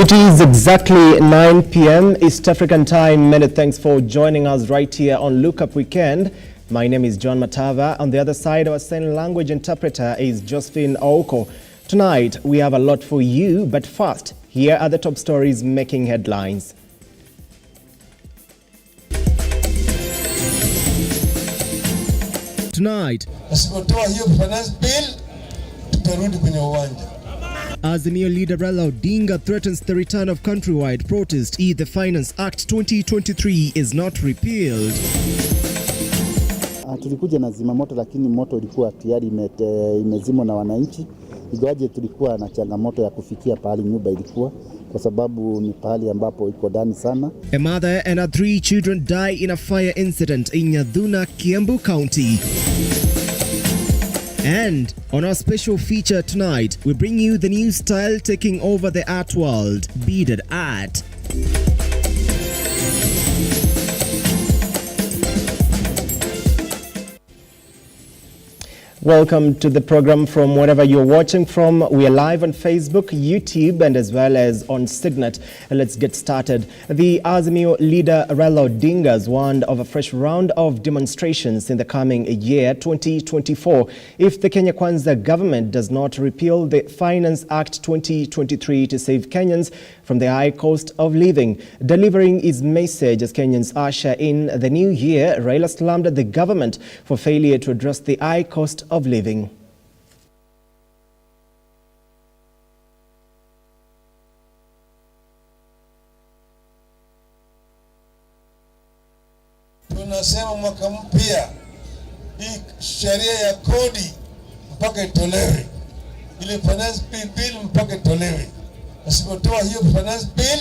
It is exactly 9 p.m. East African time. Many thanks for joining us right here on Lookup Weekend. My name is John Matava. On the other side, our sign language interpreter is Josephine Aoko. Tonight, we have a lot for you, but first, here are the top stories making headlines. Tonight, Azimio leader Raila Odinga threatens the return of countrywide protest if the Finance Act 2023 is not repealed. Tulikuja na zimamoto lakini moto ilikuwa tayari imezimwa na wananchi. Ingawaje tulikuwa na changamoto ya kufikia pahali nyumba ilikuwa kwa sababu ni pahali ambapo iko ndani sana. A mother and her 3 children die in a fire incident in Nyaduna, Kiambu County. And on our special feature tonight, we bring you the new style taking over the art world, beaded art. Welcome to the program from wherever you're watching from. We are live on Facebook, YouTube, and as well as on Signet. Let's get started. The Azimio leader Raila Odinga has warned of a fresh round of demonstrations in the coming year, 2024, if the Kenya Kwanza government does not repeal the Finance Act 2023 to save Kenyans from the high cost of living. Delivering his message as Kenyans usher in the new year, Raila slammed the government for failure to address the high cost of living. Tunasema mwaka mpya hii sheria ya kodi mpaka itolewe, ile finance bill mpaka itolewe. Asipotoa hiyo finance bill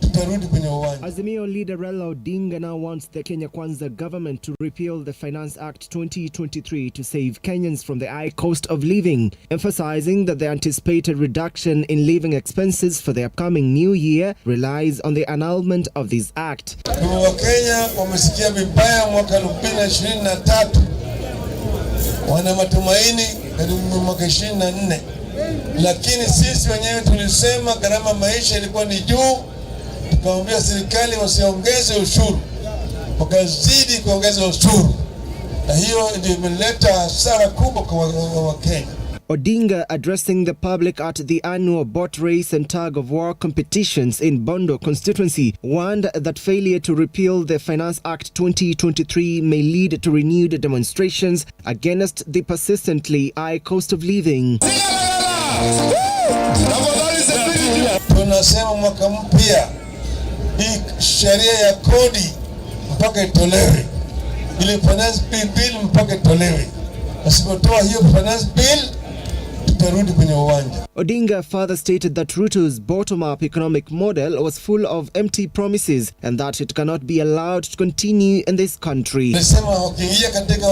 tutarudi kwenye uwanja. Azimio leader Raila Odinga now wants the Kenya Kwanza government to repeal the Finance Act 2023 to save Kenyans from the high cost of living, emphasizing that the anticipated reduction in living expenses for the upcoming new year relies on the annulment of this act. Wakenya wamesikia vibaya mwaka 2023, wana matumaini karibu mwaka 24, lakini sisi wenyewe tulisema gharama maisha ilikuwa ni juu. Tukaambia serikali wasiongeze ushuru, wakazidi kuongeza ushuru, na hiyo ndio imeleta hasara kubwa kwa Wakenya. Odinga, addressing the public at the annual boat race and tug of war competitions in Bondo constituency, warned that failure to repeal the Finance Act 2023 may lead to renewed demonstrations against the persistently high cost of living. Tunasema mwaka mpya hii sheria ya kodi mpaka itolewe, ile finance bill mpaka itolewe. Asipotoa hiyo finance bill tutarudi kwenye uwanja. Odinga further stated that RUTO's bottom-up economic model was full of empty promises and that it cannot be allowed to continue in this country. Nasema wakiingia katika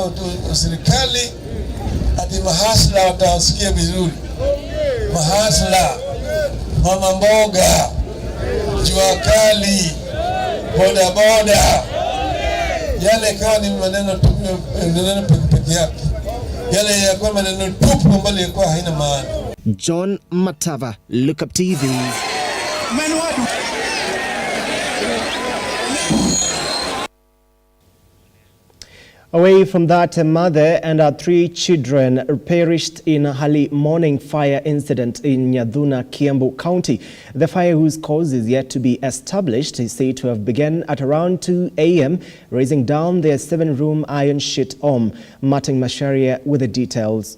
serikali ati mahasla watasikia vizuri. Mahasla, mama mboga, jua kali, boda boda, yale kawa ni maneno peke yake. Yale yakuwa maneno tupu mbali yakuwa haina maana. John Matava, Lookuptv. Away from that, a mother and her 3 children perished in a early morning fire incident in Nyaduna, Kiambu County. The fire, whose cause is yet to be established, is said to have begun at around 2 a.m., raising down their 7-room iron sheet home. Martin Masharia with the details.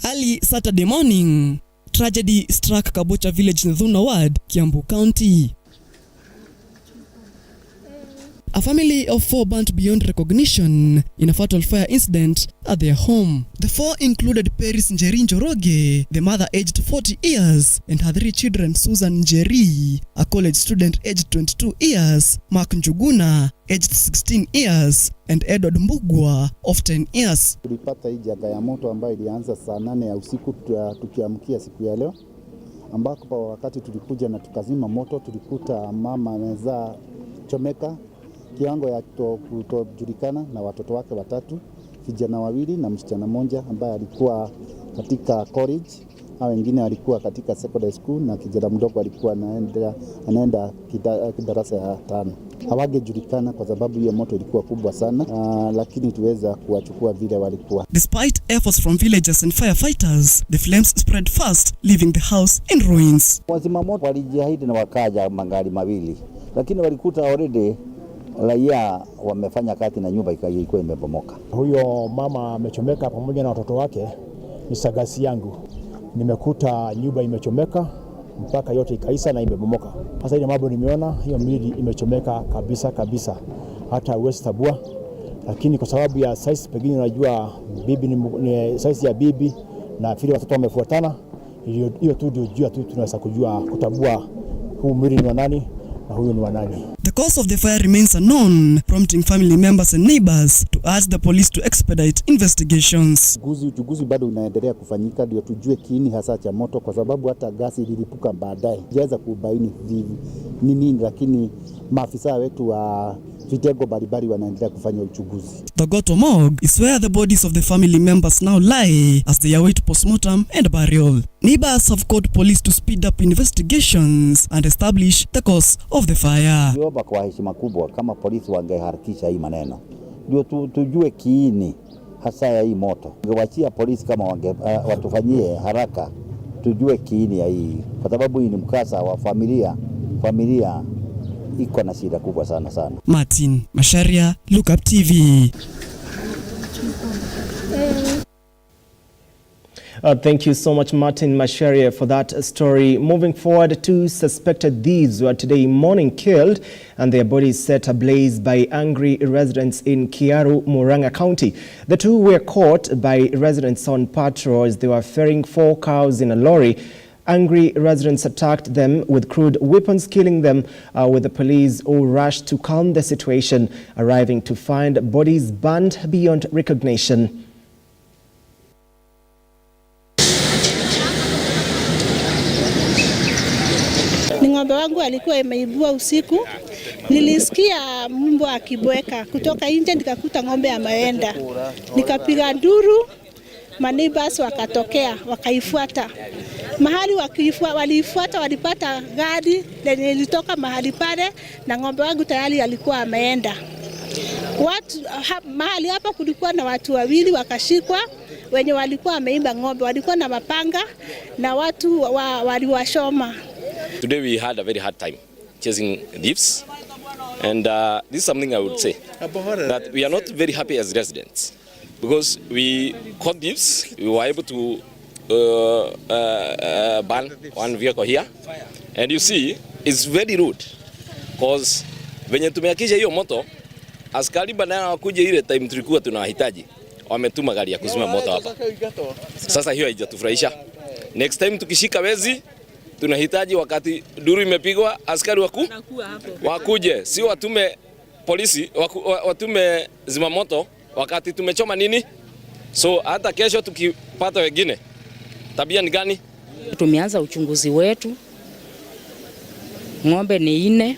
Early Saturday morning, tragedy struck Kabocha village, Nyaduna ward, Kiambu County. A family of 4 burnt beyond recognition in a fatal fire incident at their home. The 4 included Paris Njeri Njoroge, the mother aged 40 years, and her 3 children, Susan Njeri, a college student aged 22 years, Mark Njuguna, aged 16 years, and Edward Mbugwa of 10 years. Tulipata hii janga ya moto ambayo ilianza saa 8 ya usiku tukiamkia siku ya leo, ambako wakati tulikuja na tukazima moto tulikuta mama amezaa chomeka kiwango ya kutojulikana na watoto wake 3, vijana 2 na msichana mmoja ambaye alikuwa katika college Hao wengine walikuwa katika secondary school na kijana mdogo alikuwa anaenda darasa ya 5. Hawagejulikana kwa sababu hiyo moto ilikuwa kubwa sana, lakini tuweza kuwachukua vile walikuwa. Despite efforts from villagers and firefighters, the flames spread fast, leaving the house in ruins. Wazima moto walijitahidi na wakaja magari mawili, lakini walikuta already raia wamefanya kazi na nyumba ilikuwa imebomoka. Huyo mama amechomeka pamoja na watoto wake, ni sagasi yangu. Nimekuta nyumba imechomeka mpaka yote ikaisa na imebomoka. Sasa ile mambo nimeona hiyo mili imechomeka kabisa. Hata uwezi tabua, lakini kwa sababu ya size pengine unajua bibi ni size ya bibi na vile watoto wamefuatana, hiyo tu ndio tunaweza kujua kutabua huu mwili ni wa nani na huyu ni wa nani. The cause of the fire remains unknown, prompting family members and neighbors to urge the police to expedite investigations. Uchunguzi bado unaendelea kufanyika ndio tujue kiini hasa cha moto, kwa sababu hata gasi ililipuka baadaye. Jaweza kubaini ni nini, lakini maafisa wetu wa vitengo mbalimbali wanaendelea kufanya uchunguzi. The Goto morgue is where the bodies of the family members now lie as they await postmortem and burial. Neighbors have called police to speed up investigations and establish the cause of the fire. Niomba kwa heshima kubwa kama polisi wangeharakisha hii maneno, ndio tujue kiini hasa ya hii moto. Ngewachia polisi kama watufanyie haraka tujue kiini ya hii, kwa sababu hii ni mkasa wa familia iko na shida kubwa sana. Martin Masharia, Lookuptv. Thank you so much, Martin Masharia, for that story. Moving forward, 2 suspected thieves were today morning killed and their bodies set ablaze by angry residents in Kiaru, Murang'a County. The 2 were caught by residents on patrol as they were ferrying 4 cows in a lorry. Angry residents attacked them with crude weapons, killing them with the police who rushed to calm the situation, arriving to find bodies burned beyond recognition. Ng'ombe wangu alikuwa imeibua usiku. Nilisikia mbwa akibweka kutoka nje, nikakuta ng'ombe ameenda. Nikapiga nduru, maneighbors wakatokea, wakaifuata. Mahali walifuata walipata gari lenye ilitoka mahali pale na ng'ombe wangu tayari alikuwa ameenda. Mahali hapa kulikuwa na watu wawili wakashikwa, wenye walikuwa wameiba ng'ombe, walikuwa na mapanga na watu waliwashoma. Today we had a very hard time chasing thieves, and this is something I would say, that we are not very happy as residents because we caught thieves. We were able to ban one vehicle here, and you see it's very rude because venye tumeakisha hiyo moto, askari badala wakuje ile time tulikuwa tunahitaji wametuma gari ya kuzima moto hapa. Sasa hiyo haijatufurahisha. Next time tukishika wezi tunahitaji wakati duru imepigwa askari wakuje, si watume polisi watume zimamoto wakati tumechoma nini. So hata kesho tukipata wengine, tabia ni gani? Tumeanza uchunguzi wetu, ng'ombe ni 4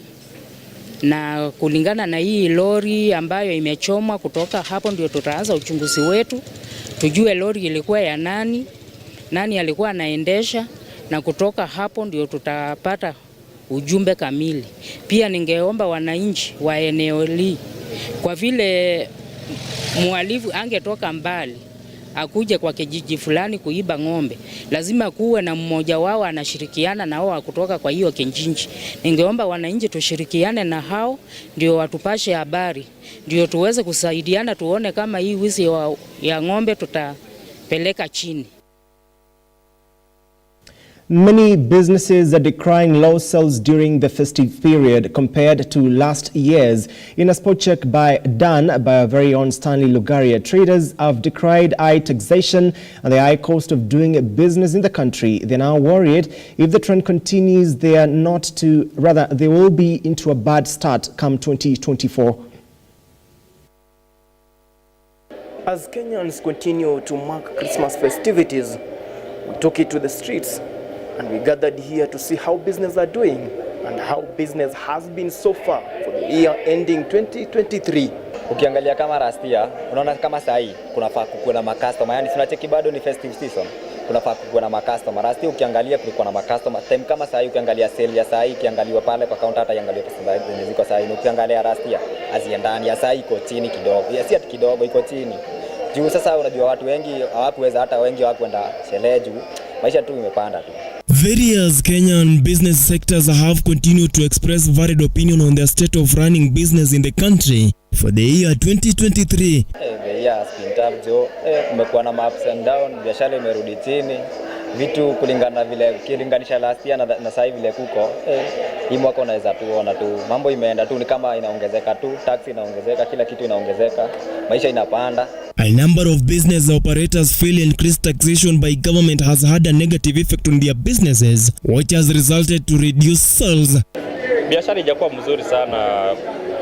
na kulingana na hii lori ambayo imechomwa, kutoka hapo ndio tutaanza uchunguzi wetu, tujue lori ilikuwa ya nani alikuwa anaendesha, na kutoka hapo ndio tutapata ujumbe kamili. Pia ningeomba wananchi wa eneo hili, kwa vile mhalifu angetoka mbali akuje kwa kijiji fulani kuiba ng'ombe, lazima kuwe na mmoja wao anashirikiana na wao kutoka kwa hiyo kijiji. Ningeomba wananchi tushirikiane na hao ndio watupashe habari, ndio tuweze kusaidiana, tuone kama hii wizi ya ng'ombe tutapeleka chini. Many businesses are decrying low sales during the festive period compared to last year's. In a spot check done by our very own Stanley Lugaria, traders have decried high taxation and the high cost of doing business in the country. They're now worried if the trend continues, they will be into a bad start come 2024. As Kenyans continue to mark Christmas festivities, we took it to the streets and we gathered here to see how business are doing and how business has been so far for the year ending 2023. Ukiangalia kama last year, unaona kama saa hii kunafaa kuwa na makastoma, yani tunacheki bado ni festive season. kunafaa kuwa na customer. Rasti ukiangalia kulikuwa na customer. Time kama saa hii ukiangalia sale ya saa hii kiangaliwa pale kwa counter hata iangaliwa pesa zenye ziko saa hii. Ukiangalia rasti aziendani ya saa hii iko chini kidogo. Si ati kidogo iko chini. Juu sasa unajua watu wengi hawakuweza, hata wengi hawakwenda sherehe juu maisha tu imepanda tu. Various Kenyan business sectors have continued to express varied opinion on the state of running business in the country for the year 2023. The year has been tough, Joe. Kumekuwa na ups and down, biashara imerudi chini. Vitu kulingana vile kilinganisha last year na sasa hivi vile kuko. Hii mwaka unaweza tuona tu mambo imeenda tu ni kama inaongezeka tu, tax inaongezeka, kila kitu inaongezeka, maisha inapanda. A number of business operators feel increased taxation by government has had a negative effect on their businesses, which has resulted to reduce sales. Biashara ijakuwa mzuri sana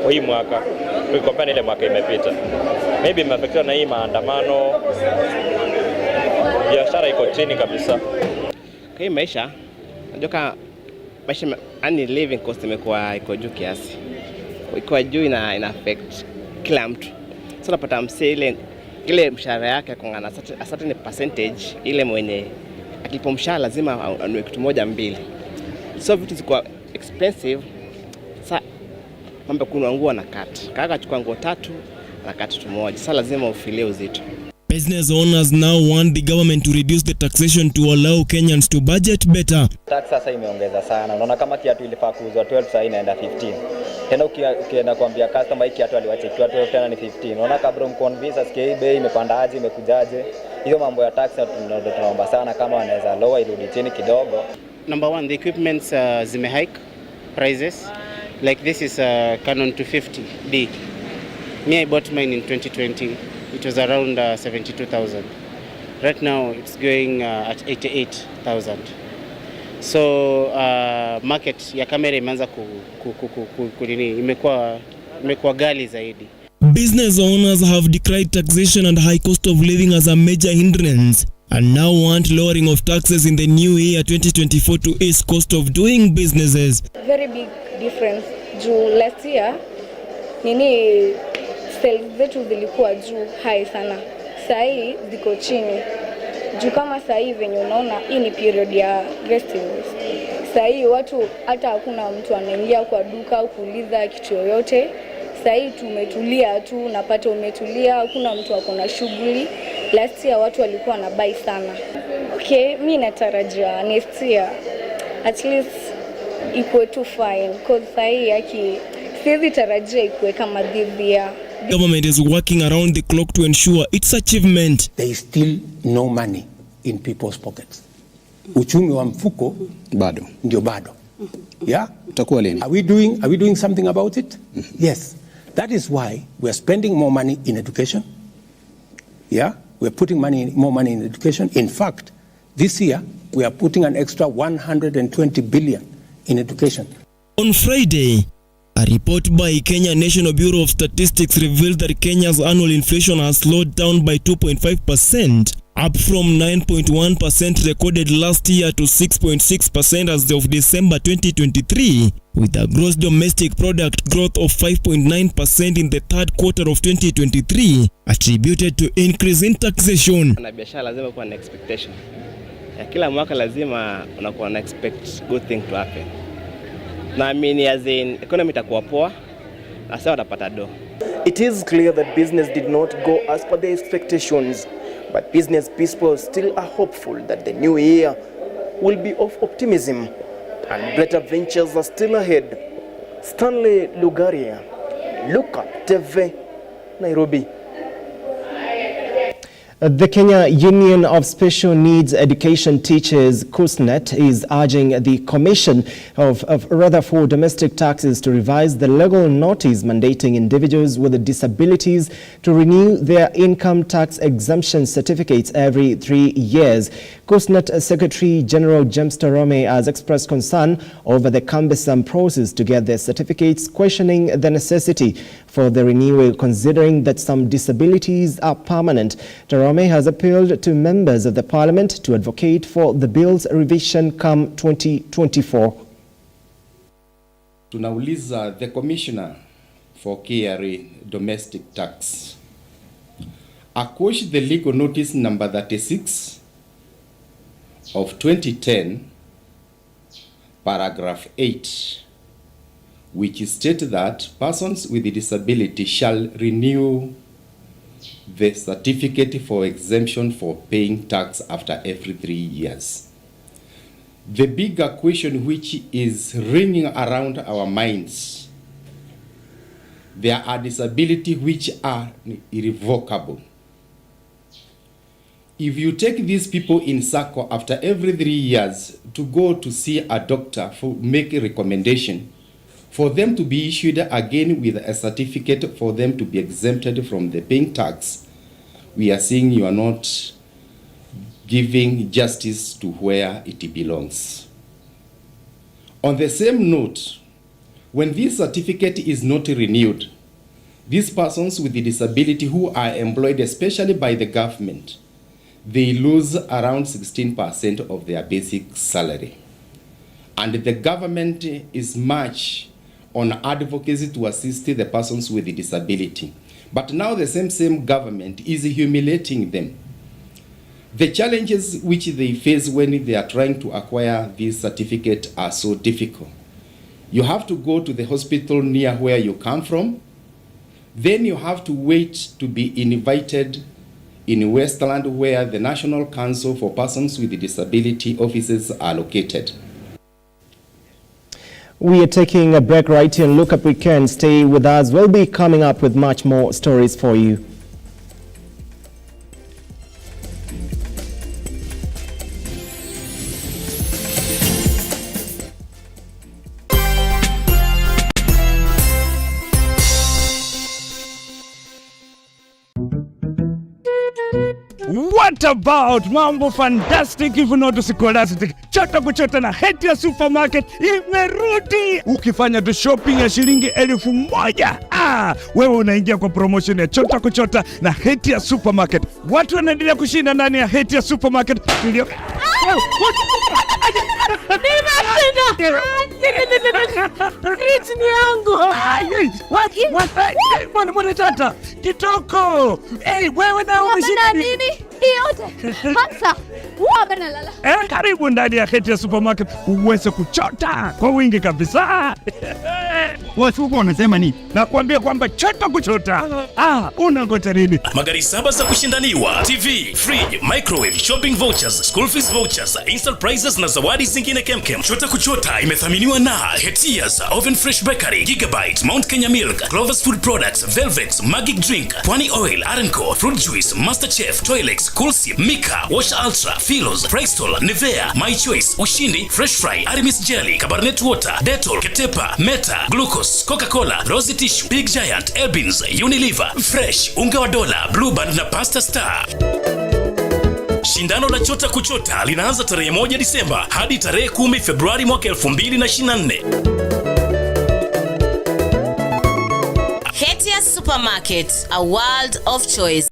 kwa hii mwaka ukikompare ile mwaka imepita. Maybe imeaffectiwa na hii maandamano. Biashara iko chini kabisa. Kwa hii maisha, najua maisha ani living cost imekuwa iko juu kiasi. Iko juu ina affect kila mtu. Sasa unapata msee ile mshahara yake kungana a certain percentage ile mwenye akipo mshahara lazima anunue kitu moja mbili. So vitu ziko expensive. Sasa mambo kununua nguo na cut. Kaka achukua nguo 3 na cut tu moja. Sasa lazima ufilie uzito. Business owners now want the government to reduce the taxation to allow Kenyans to budget better. Tax sasa imeongeza sana. Unaona kama kiatu ilifaa kuuzwa 12 sasa inaenda 15. Tena ukienda kuambia customer hiki kiatu aliwachekiwa 12 tena ni 15. Unaona kabla mconvince asikie bei imepandaje, imekujaje. Hiyo mambo ya tax tunaomba sana kama wanaweza lower irudi chini kidogo. Number 1, the equipments zime hike prices. Like this is a Canon 250D. Me, I bought mine in 2020. It was around 72,000. Right now it's going at 88,000. So market ya kamera imeanza imekuwa ghali zaidi. Business owners have decried taxation and high cost of living as a major hindrance and now want lowering of taxes in the new year 2024 to ease cost of doing businesses. Very big difference. Juu last year sales zetu zilikuwa juu high sana. Sasa hii ziko chini. Juu kama sasa hivi venye unaona hii ni period ya festivals. Sasa hii watu hata hakuna mtu anaingia kwa duka au kuuliza kitu yoyote. Sasa hii tumetulia tu, unapata umetulia, hakuna mtu akona shughuli. Last year watu walikuwa na buy sana. Okay, mimi natarajia next year at least ikuwe tu fine because sasa hii siwezi tarajia ikuwe kama this year. Government is working around the clock to ensure its achievement. There is still no money in people's pockets. Uchumi wa mfuko bado ndio bado. Yeah? Utakuwa lini? Are we doing something about it? Yes. That is why we are spending more money in education. Yeah? We are putting more money in education. In fact, this year we are putting an extra 120 billion in education. On Friday, a report by Kenya National Bureau of Statistics revealed that Kenya's annual inflation has slowed down by 2.5%, up from 9.1% recorded last year to 6.6% as of December 2023, with a gross domestic product growth of 5.9% in the third quarter of 2023, attributed to increase in taxation. Na biashara lazima kuwa na expectation. Ya kila mwaka lazima unakuwa na expect good thing to happen. Na mimi as in economy itakuwa poa na sasa watapata do. It is clear that business did not go as per their expectations, but business people still are hopeful that the new year will be of optimism and better ventures are still ahead. Stanley Lugaria, Lookuptv, Nairobi. The Kenya Union of Special Needs Education Teachers, KUSNET, is urging the Commission for Domestic Taxes to revise the legal notice mandating individuals with disabilities to renew their income tax exemption certificates every 3 years. KUSNET Secretary General James Tarome has expressed concern over the cumbersome process to get their certificates, questioning the necessity for the renewal considering that some disabilities are permanent. Tarome has appealed to members of the parliament to advocate for the bill's revision come 2024. Tunauliza the Commissioner for KRA Domestic Tax. According the legal notice number 36 of 2010, paragraph 8, which states that persons with a disability shall renew the certificate for exemption for paying tax after every 3 years. The bigger question which is ringing around our minds, there are disabilities which are irrevocable. If you take these people in circle after every 3 years to go to see a doctor for make a recommendation, for them to be issued again with a certificate for them to be exempted from the paying tax, we are saying you are not giving justice to where it belongs. On the same note, when this certificate is not renewed, these persons with the disability who are employed, especially by the government, they lose around 16% of their basic salary. And the government is much on advocacy to assist the persons with the disability. But now the same government is humiliating them. The challenges which they face when they are trying to acquire this certificate are so difficult. You have to go to the hospital near where you come from. Then you have to wait to be invited in Westland, where the National Council for Persons with Disability offices are located. We are taking a break right here and Lookuptv. Stay with us. We'll be coming up with much more stories for you. What about mambo fantastic if not scholastic? Chota kuchota na heti ya supermarket imerudi. Ukifanya tu shopping ya shilingi 1,000, wewe unaingia kwa promotion ya chota kuchota na heti ya supermarket. Watu wanaendelea kushinda ndani ya heti ya supermarket. Mwana tata kitoko. Wewe na umeshinda nini? Karibu ndani ya heti ya supermarket uweze kuchota kwa wingi kabisa. Watu wanasema nini? Nakwambia kwamba chota kuchota. Unangoja nini? Magari 7 za kushindaniwa, TV, fridge, microwave, shopping vouchers, school fees vouchers, instant prizes na zawadi zingine kemkem. Chota kuchota imethaminiwa na Hetias, Oven Fresh Bakery, Gigabyte, Mount Kenya Milk, Clover's Food Products, Velvex, Magic Drink, Pwani Oil, Arenco, Fruit Juice, Masterchef, Toilex, Coolsip, Mika, Wash Ultra, Philos, Pristol, Nivea, My Choice, Ushindi, Fresh Fry, Arimis Jelly, Cabernet Water, Dettol, Ketepa, Meta, Glucose, Coca-Cola, Rosy Tissue, Big Giant, Elbins, Unilever, Fresh, Unga wa Dola, Blue Band na Pasta Star. Shindano la chota kuchota linaanza tarehe 1 Disemba hadi tarehe 10 Februari mwaka 2024. Hetia Supermarket, a world of choice.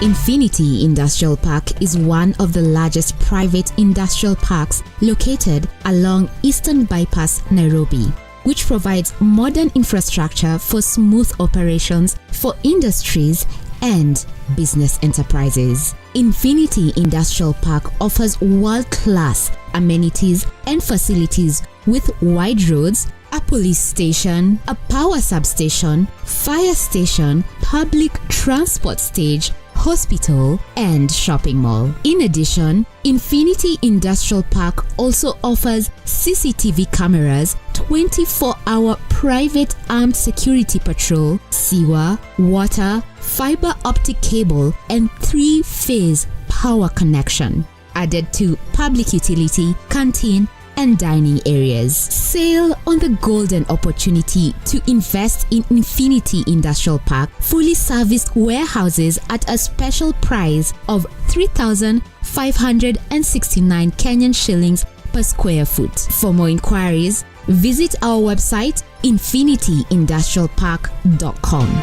Infinity Industrial Park is one of the largest private industrial parks located along Eastern Bypass, Nairobi, which provides modern infrastructure for smooth operations for industries and business enterprises. Infinity Industrial Park offers world-class amenities and facilities with wide roads, a police station, a power substation, fire station, public transport stage, hospital, and shopping mall. In addition, Infinity Industrial Park also offers CCTV cameras, 24-hour private armed security patrol, sewer, water, fiber optic cable, and 3-phase power connection, added to public utility, canteen, and dining areas. Sail on the golden opportunity to invest in Infinity Industrial Park fully serviced warehouses at a special price of 3,569 Kenyan shillings per square foot. For more inquiries, visit our website infinityindustrialpark.com.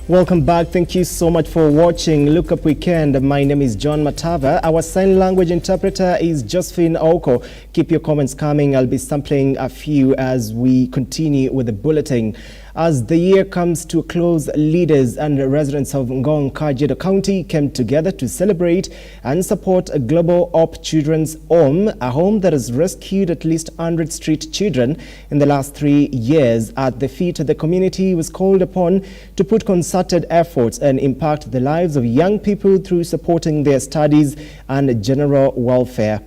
Welcome back. Thank you so much for watching Look Up Weekend. My name is John Matava. Our sign language interpreter is Josephine Oko. Keep your comments coming. I'll be sampling a few as we continue with the bulletin. As the year comes to a close, leaders and residents of Ngong, Kajiado County came together to celebrate and support a Global Op Children's Home, a home that has rescued at least 100 street children in the last 3 years. At the feet, the community was called upon to put concerted efforts and impact the lives of young people through supporting their studies and general welfare.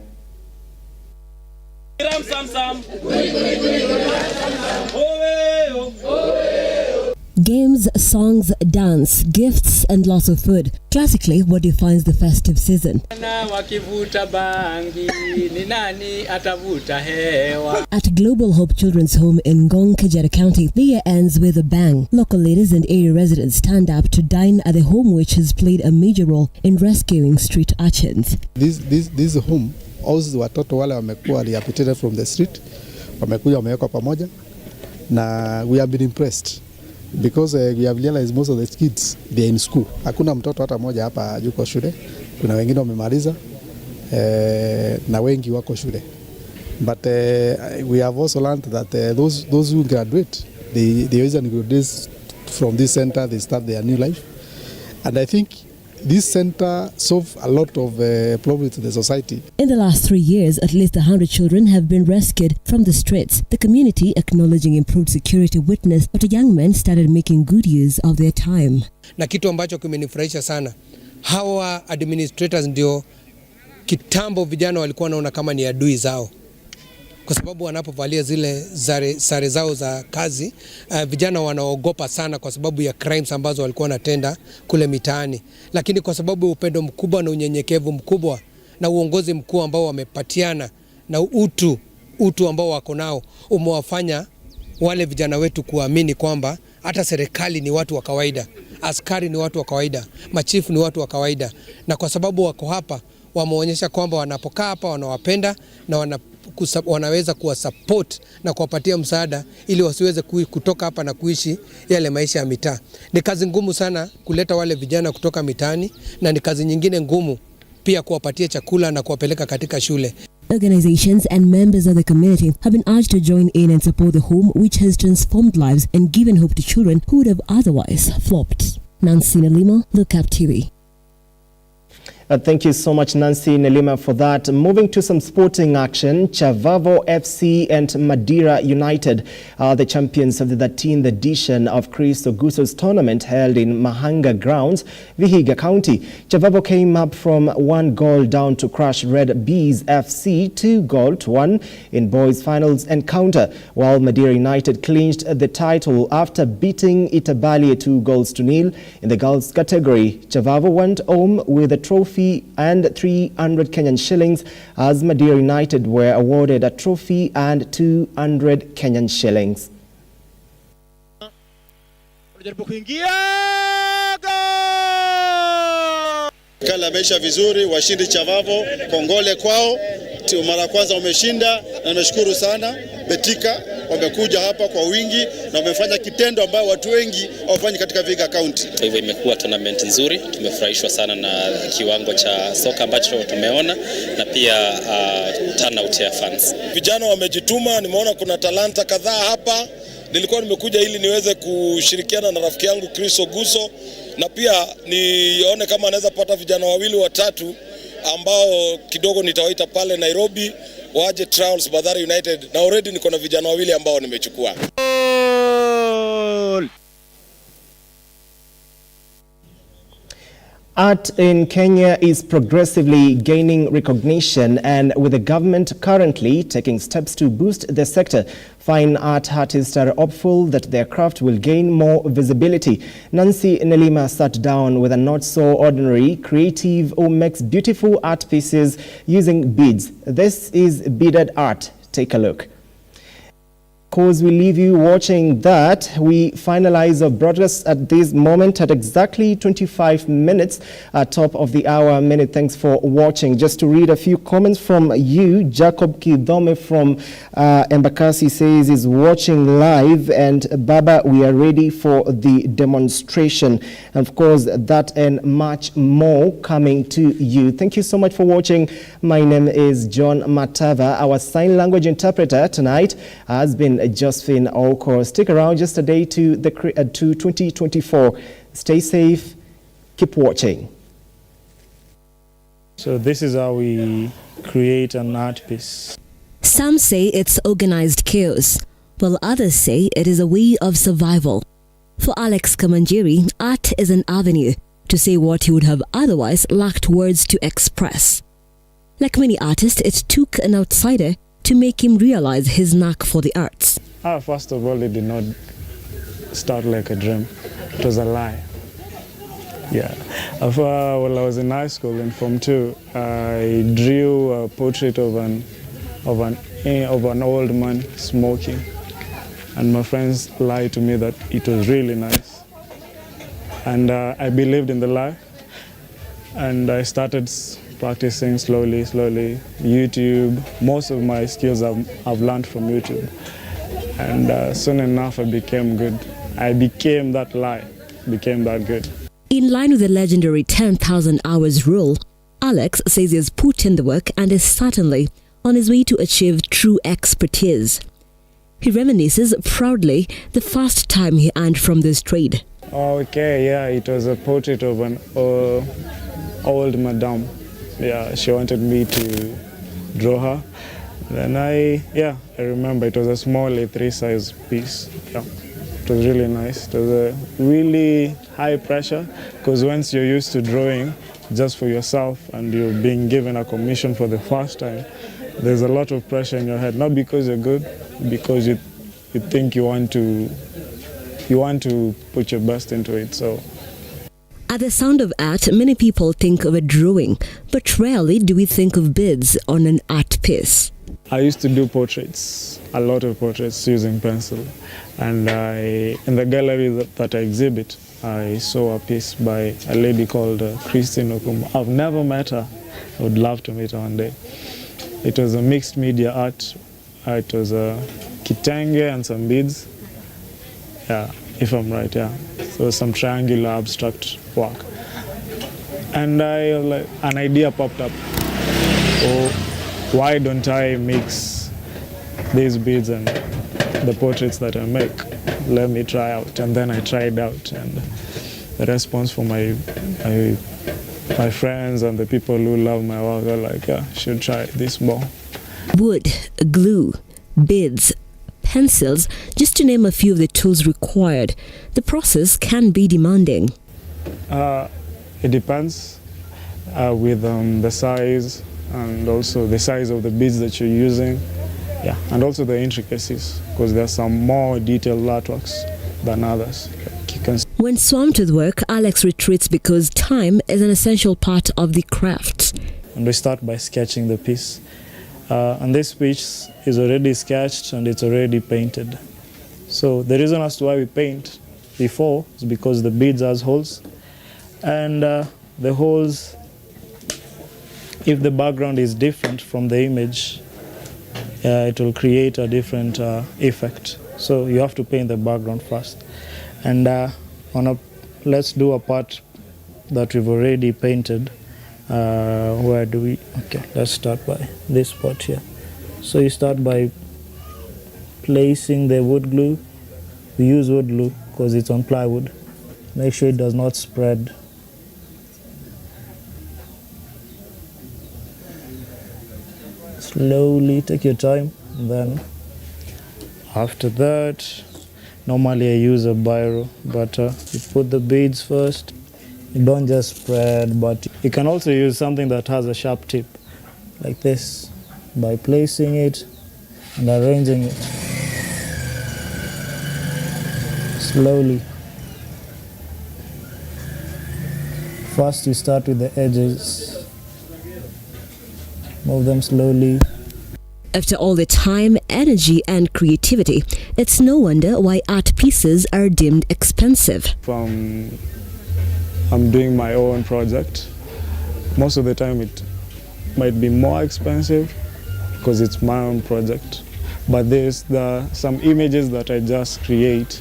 Games, songs, dance, gifts, and lots of food. Classically, what defines the festive season. At Global Hope Children's Home in Ngong, Kajiado County, the year ends with a bang. Local leaders and area residents stand up to dine at the home, which has played a major role in rescuing street urchins. This home, also watoto wale wamekuwa rehabilitated from the street, wamekuja wamewekwa pamoja, na we have been impressed. Because we have realized most of the kids, they are in school. Hakuna mtoto hata moja hapa yuko shule. Kuna wengine wamemaliza na wengi wako shule. But we have also learned that those who graduate, they always graduate from this center, they start their new life. And I think this center solves a lot of problems to the society. In the last 3 years, at least 100 children have been rescued from the streets. The community, acknowledging improved security, witnessed that young men started making good use of their time. Na kitu ambacho kimenifurahisha sana, hawa administrators ndio kitambo vijana walikuwa wanaona kama ni adui zao. Kwa sababu wanapovalia zile sare zao za kazi, vijana wanaogopa sana kwa sababu ya crimes ambazo walikuwa wanatenda kule mitaani. Lakini kwa sababu ya upendo mkubwa na unyenyekevu mkubwa na uongozi mkuu ambao wamepatiana na utu ambao wako nao, umewafanya wale vijana wetu kuamini kwamba hata serikali ni watu wa kawaida, askari ni watu wa kawaida, machifu ni watu wa kawaida. Na kwa sababu wako hapa, wameonyesha kwamba wanapokaa hapa wanawapenda na wanaweza kuwa support na kuwapatia msaada ili wasiweze kutoka hapa na kuishi yale maisha ya mitaa. Ni kazi ngumu sana kuleta wale vijana kutoka mitaani, na ni kazi nyingine ngumu pia kuwapatia chakula na kuwapeleka katika shule. Organizations and members of the community have been urged to join in and support the home, which has transformed lives and given hope to children who would have otherwise flopped. Nancy Nalima, Lookuptv. Thank you so much, Nancy Nelima, for that. Moving to some sporting action, Chavavo FC and Madira United are the champions of the 13th edition of Chris Oguso's tournament held in Mahanga Grounds, Vihiga County. Chavavo came up from 1 goal down to crush Red Bees FC 2-1 in boys finals encounter, while Madira United clinched the title after beating Itabali 2-0 in the girls category. Chavavo went home with a trophy and 300 Kenyan shillings, as Madira United were awarded a trophy and 200 Kenyan shillings. Kala meisha vizuri, washindi Chavavo, kongole kwao. Mara kwanza wameshinda na nimeshukuru sana. Betika wamekuja hapa kwa wingi na wamefanya kitendo ambayo watu wengi hawafanyi katika Vihiga County. Kwa hivyo imekuwa tournament nzuri, tumefurahishwa sana na kiwango cha soka ambacho tumeona na pia turnout ya fans. Vijana wamejituma, nimeona kuna talanta kadhaa hapa. Nilikuwa nimekuja ili niweze kushirikiana na rafiki yangu Chris Oguso na pia nione kama anaweza pata vijana wawili watatu ambao kidogo nitawaita pale Nairobi waje trials Mathare United, na already niko na vijana wawili ambao nimechukua. Art in Kenya is progressively gaining recognition, and with the government currently taking steps to boost the sector, fine art artists are hopeful that their craft will gain more visibility. Nancy Nelima sat down with a not-so-ordinary creative who makes beautiful art pieces using beads. This is beaded art. Take a look. Course, we leave you watching that. We finalize our broadcast at this moment at exactly 25 minutes at top of the hour. Many thanks for watching. Just to read a few comments from you. Jacob Kidome from Embakasi says he's watching live, and Baba, we are ready for the demonstration. And of course, that and much more coming to you. Thank you so much for watching. My name is John Matava. Our sign language interpreter tonight has been Josephine Oko. Stick around just a day to 2024. Stay safe. Keep watching. So this is how we create an art piece. Some say it's organized chaos, while others say it is a way of survival. For Alex Kamanjiri, art is an avenue to say what he would have otherwise lacked words to express. Like many artists, it took an outsider to make him realize his knack for the arts. First of all, it did not start like a dream. It was a lie. Yeah. While I was in high school in Form 2, I drew a portrait of an old man smoking, and my friends lied to me that it was really nice. And I believed in the lie, and I started practicing slowly. YouTube, most of my skills I've learned from YouTube. And soon enough I became good. I became that lie, became that good. In line with the legendary 10,000 hours rule, Alex says he has put in the work and is certainly on his way to achieve true expertise. He reminisces proudly the first time he earned from this trade. Okay, yeah, it was a portrait of an old madam. Yeah, she wanted me to draw her. Then I remember it was a small A3 size piece. Yeah, it was really nice. It was a really high pressure, because once you're used to drawing just for yourself and you're being given a commission for the first time, there's a lot of pressure in your head. Not because you're good, because you think you want to put your best into it. So. At the sound of art, many people think of a drawing, but rarely do we think of beads on an art piece. I used to do portraits, a lot of portraits using pencil. And in the gallery that I exhibit, I saw a piece by a lady called Christine Okumba. I've never met her. I would love to meet her one day. It was a mixed media art. It was a kitenge and some beads. Yeah, if I'm right, yeah. So some triangular abstract work. And an idea popped up. Oh, why don't I mix these beads and the portraits that I make? Let me try out. And then I tried out, and the response from my friends and the people who love my work are like, yeah, should try this ball. Wood, glue, beads, pencils, just to name a few of the tools required. The process can be demanding. It depends with the size, and also the size of the beads that you're using. Yeah, and also the intricacies, because there's some more detailed artworks than others. When swamped with work, Alex retreats because time is an essential part of the craft. And we start by sketching the piece. And this piece is already sketched and it's already painted. So the reason as to why we paint before is because the beads has holes. And the holes, if the background is different from the image, it will create a different effect. So you have to paint the background first. And let's do a part that we've already painted. Where do we? Okay, let's start by this part here. So you start by placing the wood glue. We use wood glue because it's on plywood. Make sure it does not spread. Slowly, take your time. And then after that, normally I use a biro, but you put the beads first. You don't just spread, but you can also use something that has a sharp tip, like this, by placing it and arranging it slowly. First you start with the edges, move them slowly. After all the time, energy and creativity, it's no wonder why art pieces are deemed expensive. I'm doing my own project. Most of the time it might be more expensive because it's my own project. But there's some images that I just create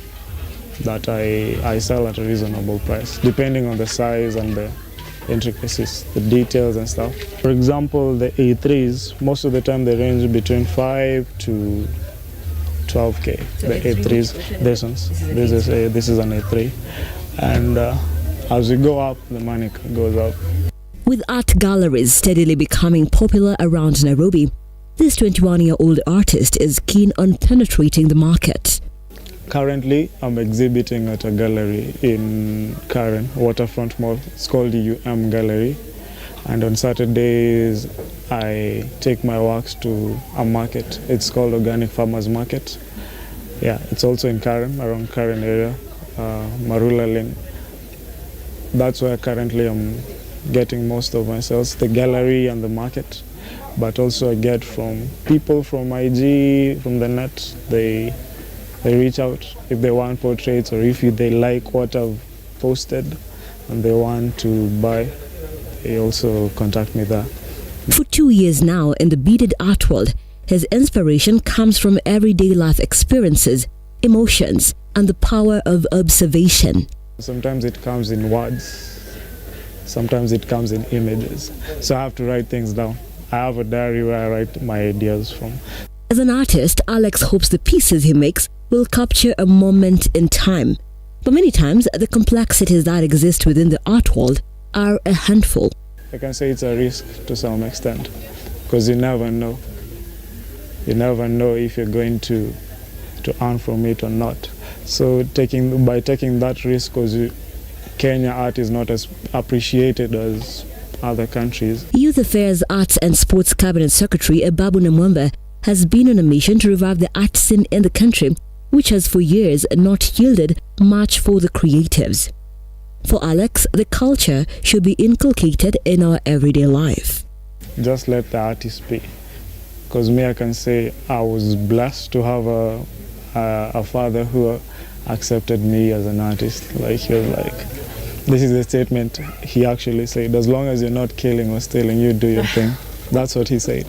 that I sell at a reasonable price, depending on the size and the intricacies, the details and stuff. For example, the A3s, most of the time they range between 5 to 12K. So the A3s, this ones. This is an A3. And as we go up, the money goes up. With art galleries steadily becoming popular around Nairobi, this 21-year-old artist is keen on penetrating the market. Currently, I'm exhibiting at a gallery in Karen, Waterfront Mall. It's called the Gallery. And on Saturdays, I take my works to a market. It's called Organic Farmers Market. Yeah, it's also in Karen, around Karen area, Marula Lane. That's where currently I'm getting most of my sales, the gallery and the market. But also I get from people from IG, from the net. They reach out if they want portraits or if they like what I've posted and they want to buy. They also contact me there. For 2 years now in the beaded art world, his inspiration comes from everyday life experiences, emotions, and the power of observation. Sometimes it comes in words, sometimes it comes in images. So I have to write things down. I have a diary where I write my ideas from. As an artist, Alex hopes the pieces he makes will capture a moment in time. But many times, the complexities that exist within the art world are a handful. I can say it's a risk to some extent, because you never know. You never know if you're going to earn from it or not. So by taking that risk, because Kenya art is not as appreciated as other countries. Youth Affairs, Arts and Sports Cabinet Secretary Babu Namwamba has been on a mission to revive the art scene in the country, which has for years not yielded much for the creatives. For Alex, the culture should be inculcated in our everyday life. Just let the artist be. Because me, I can say I was blessed to have a father who accepted me as an artist. Like, he was like, this is the statement he actually said, as long as you're not killing or stealing, you do your thing. That's what he said.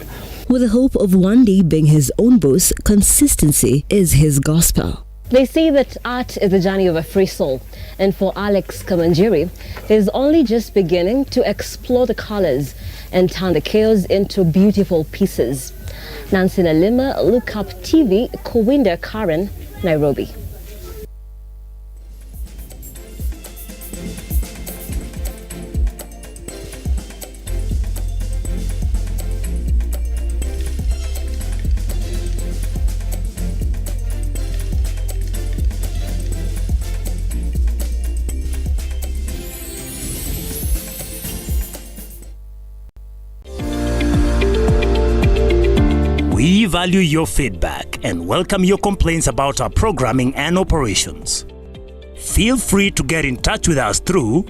With the hope of one day being his own boss, consistency is his gospel. They say that art is the journey of a free soul, and for Alex Kamanjiri, he's only just beginning to explore the colors and turn the chaos into beautiful pieces. Nancy Nalima, Lookuptv, Kowinda, Karen, Nairobi. We value your feedback and welcome your complaints about our programming and operations. Feel free to get in touch with us through